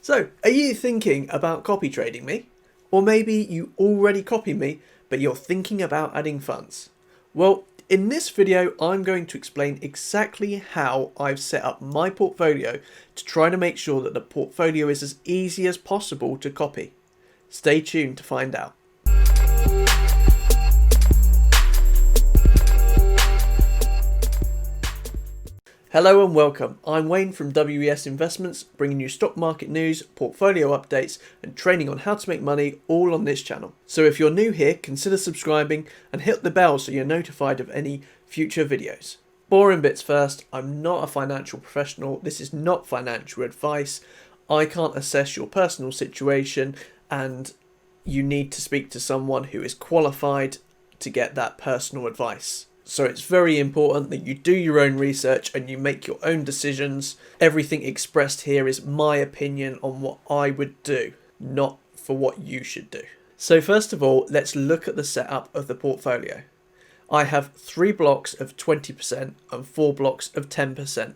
So, are you thinking about copy trading me? Or maybe you already copy me, but you're thinking about adding funds? Well, in this video, I'm going to explain exactly how I've set up my portfolio to try to make sure that the portfolio is as easy as possible to copy. Stay tuned to find out. Hello and welcome. I'm Wayne from WES Investments, bringing you stock market news, portfolio updates, and training on how to make money all on this channel. So if you're new here, consider subscribing and hit the bell so you're notified of any future videos. Boring bits first, I'm not a financial professional. This is not financial advice. I can't assess your personal situation, and you need to speak to someone who is qualified to get that personal advice. So it's very important that you do your own research and you make your own decisions. Everything expressed here is my opinion on what I would do, not for what you should do. So first of all, let's look at the setup of the portfolio. I have 3 blocks of 20% and 4 blocks of 10%.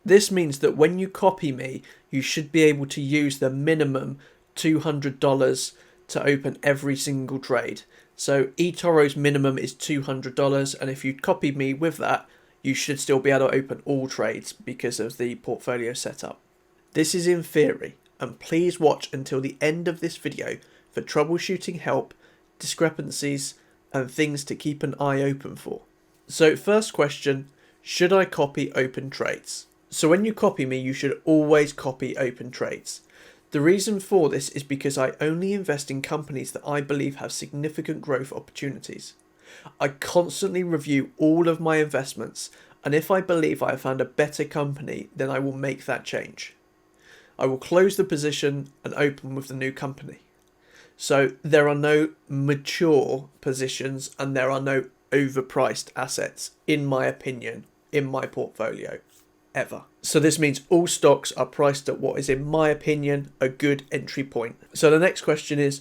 This means that when you copy me, you should be able to use the minimum $200 to open every single trade. So eToro's minimum is $200, and if you copy me with that, you should still be able to open all trades because of the portfolio setup. This is in theory, and please watch until the end of this video for troubleshooting help, discrepancies, and things to keep an eye open for. So first question, should I copy open trades? So when you copy me, you should always copy open trades. The reason for this is because I only invest in companies that I believe have significant growth opportunities. I constantly review all of my investments, and if I believe I have found a better company, then I will make that change. I will close the position and open with the new company. So there are no mature positions and there are no overpriced assets, in my opinion, in my portfolio. Ever. So this means all stocks are priced at what is, in my opinion, a good entry point. So the next question is,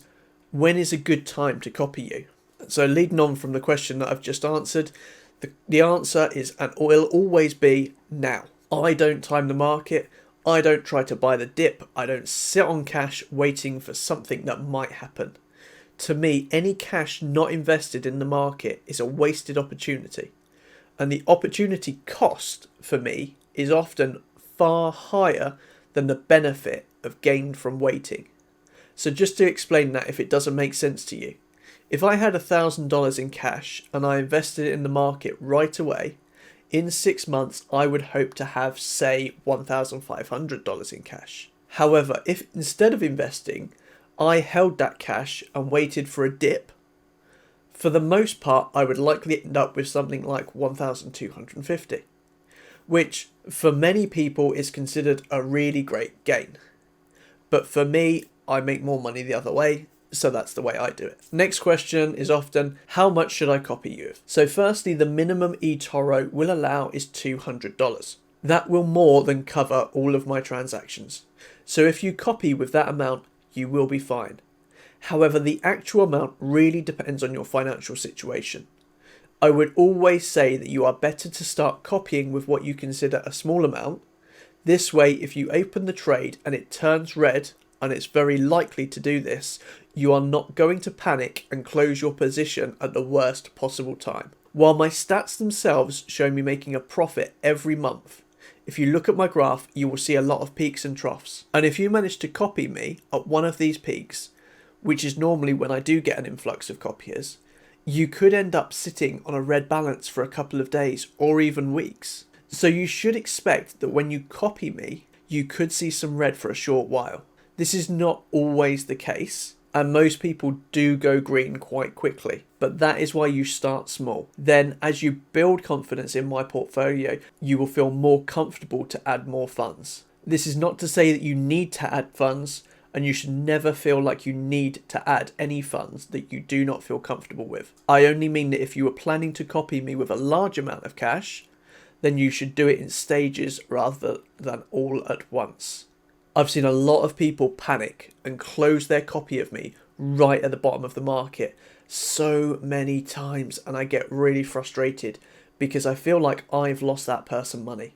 when is a good time to copy you? So leading on from the question that I've just answered, the answer is and will always be now. I don't time the market. I don't try to buy the dip. I don't sit on cash waiting for something that might happen. To me, any cash not invested in the market is a wasted opportunity. And the opportunity cost for me is often far higher than the benefit of gained from waiting. So just to explain that if it doesn't make sense to you, if I had $1,000 in cash and I invested it in the market right away, in 6 months I would hope to have, say, $1,500 in cash. However, if instead of investing, I held that cash and waited for a dip, for the most part I would likely end up with something like $1,250. Which for many people is considered a really great gain. But for me, I make more money the other way, so that's the way I do it. Next question is often, how much should I copy you with? So firstly, the minimum eToro will allow is $200. That will more than cover all of my transactions. So if you copy with that amount, you will be fine. However, the actual amount really depends on your financial situation. I would always say that you are better to start copying with what you consider a small amount. This way, if you open the trade and it turns red, and it's very likely to do this, you are not going to panic and close your position at the worst possible time. While my stats themselves show me making a profit every month, if you look at my graph, you will see a lot of peaks and troughs. And if you manage to copy me at one of these peaks, which is normally when I do get an influx of copiers, you could end up sitting on a red balance for a couple of days or even weeks. So you should expect that when you copy me, you could see some red for a short while. This is not always the case, and most people do go green quite quickly, but that is why you start small. Then as you build confidence in my portfolio, you will feel more comfortable to add more funds. This is not to say that you need to add funds, and you should never feel like you need to add any funds that you do not feel comfortable with. I only mean that if you were planning to copy me with a large amount of cash, then you should do it in stages rather than all at once. I've seen a lot of people panic and close their copy of me right at the bottom of the market so many times, and I get really frustrated because I feel like I've lost that person money,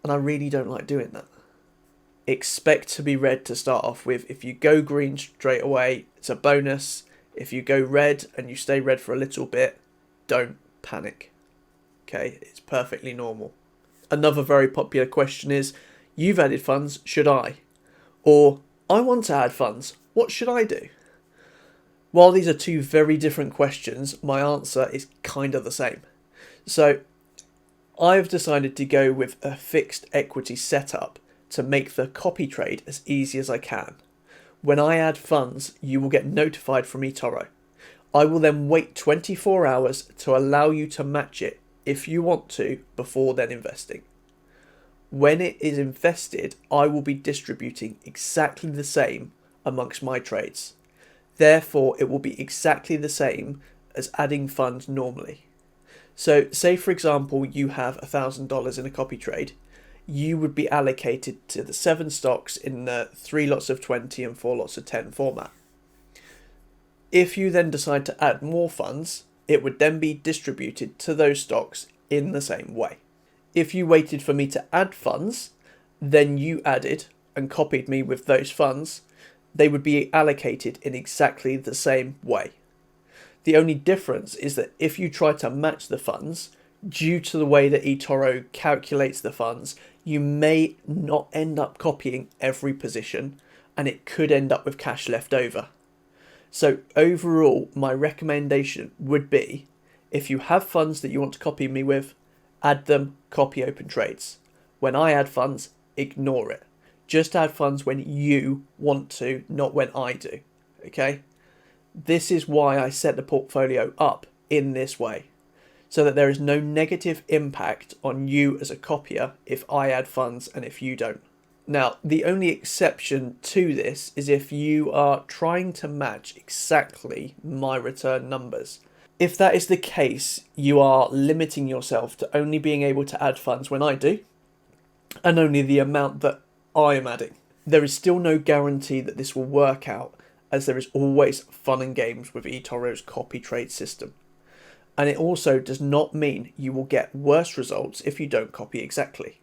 and I really don't like doing that. expect to be red to start off with. If you go green straight away, it's a bonus. If you go red and you stay red for a little bit, don't panic. Okay, it's perfectly normal. Another very popular question is, you've added funds, should I? Or, I want to add funds, what should I do? While these are two very different questions, my answer is kind of the same. So, I've decided to go with a fixed equity setup to make the copy trade as easy as I can. When I add funds, you will get notified from eToro. I will then wait 24 hours to allow you to match it if you want to before then investing. When it is invested, I will be distributing exactly the same amongst my trades. Therefore, it will be exactly the same as adding funds normally. So say for example you have $1,000 in a copy trade, you would be allocated to the 7 stocks in the 3 lots of 20 and 4 lots of 10 format. If you then decide to add more funds, it would then be distributed to those stocks in the same way. If you waited for me to add funds, then you added and copied me with those funds, they would be allocated in exactly the same way. The only difference is that if you try to match the funds, due to the way that eToro calculates the funds, you may not end up copying every position and it could end up with cash left over. So overall, my recommendation would be, if you have funds that you want to copy me with, add them, copy open trades. When I add funds, ignore it. Just add funds when you want to, not when I do. Okay? This is why I set the portfolio up in this way, so that there is no negative impact on you as a copier if I add funds and if you don't. Now, the only exception to this is if you are trying to match exactly my return numbers. If that is the case, you are limiting yourself to only being able to add funds when I do, and only the amount that I am adding. There is still no guarantee that this will work out, as there is always fun and games with eToro's copy trade system. And it also does not mean you will get worse results if you don't copy exactly.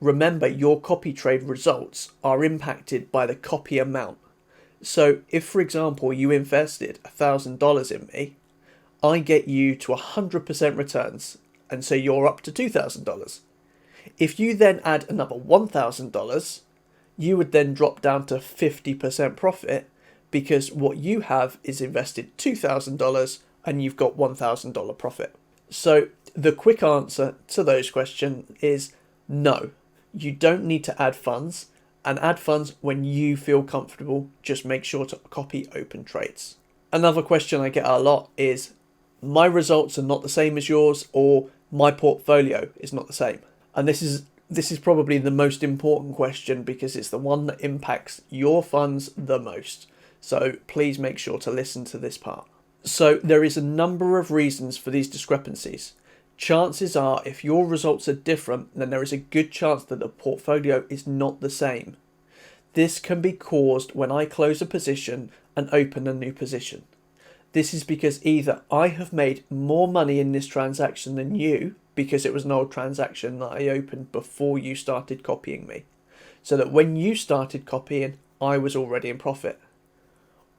Remember, your copy trade results are impacted by the copy amount. So if, for example, you invested $1,000 in me, I get you to 100% returns, and so you're up to $2,000. If you then add another $1,000, you would then drop down to 50% profit, because what you have is invested $2,000 and you've got $1,000 profit. So the quick answer to those questions is no. You don't need to add funds, and add funds when you feel comfortable. Just make sure to copy open trades. Another question I get a lot is, my results are not the same as yours, or my portfolio is not the same. And this is probably the most important question, because it's the one that impacts your funds the most. So please make sure to listen to this part. So there is a number of reasons for these discrepancies. Chances are, if your results are different, then there is a good chance that the portfolio is not the same. This can be caused when I close a position and open a new position. This is because either I have made more money in this transaction than you, because it was an old transaction that I opened before you started copying me, so that when you started copying, I was already in profit.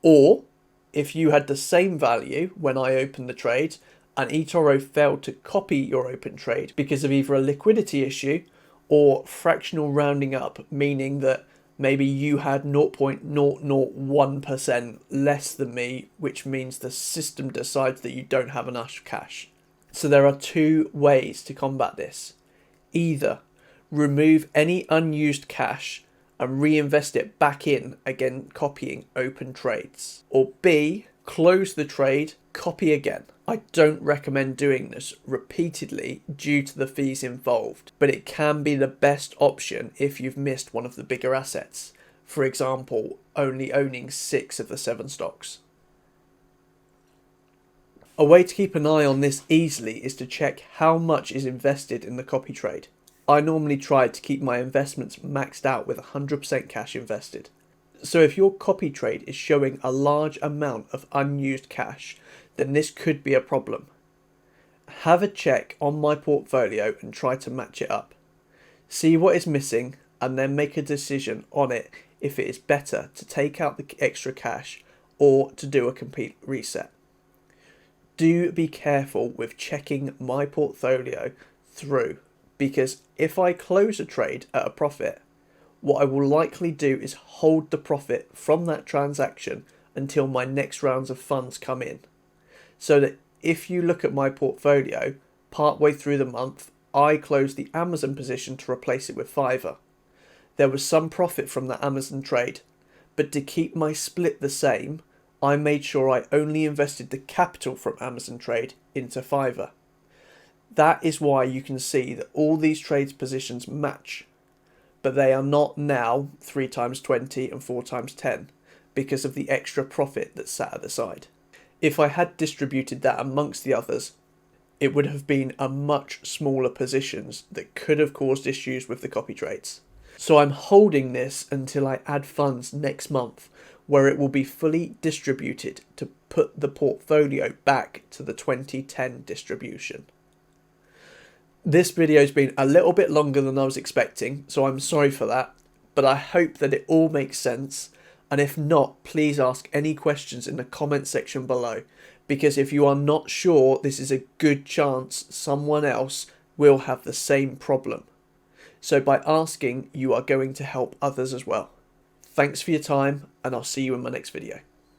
Or, if you had the same value when I opened the trade, and eToro failed to copy your open trade because of either a liquidity issue or fractional rounding up, meaning that maybe you had 0.001% less than me, which means the system decides that you don't have enough cash. So there are two ways to combat this. Either remove any unused cash and reinvest it back in, again copying open trades. Or B, close the trade, copy again. I don't recommend doing this repeatedly due to the fees involved, but it can be the best option if you've missed one of the bigger assets. For example, only owning 6 of the 7 stocks. A way to keep an eye on this easily is to check how much is invested in the copy trade. I normally try to keep my investments maxed out with 100% cash invested. So if your copy trade is showing a large amount of unused cash, then this could be a problem. Have a check on my portfolio and try to match it up. See what is missing and then make a decision on it if it is better to take out the extra cash or to do a complete reset. Do be careful with checking my portfolio through, because if I close a trade at a profit, what I will likely do is hold the profit from that transaction until my next rounds of funds come in. So that if you look at my portfolio, partway through the month, I closed the Amazon position to replace it with Fiverr. There was some profit from that Amazon trade, but to keep my split the same, I made sure I only invested the capital from Amazon trade into Fiverr. That is why you can see that all these trades positions match, but they are not now 3 times 20 and 4 times 10 because of the extra profit that sat at the side. If I had distributed that amongst the others, it would have been a much smaller positions that could have caused issues with the copy trades. So I'm holding this until I add funds next month, where it will be fully distributed to put the portfolio back to the 2010 distribution. This video has been a little bit longer than I was expecting, so I'm sorry for that, but I hope that it all makes sense, and if not, please ask any questions in the comment section below, because if you are not sure, this is a good chance someone else will have the same problem. So by asking, you are going to help others as well. Thanks for your time, and I'll see you in my next video.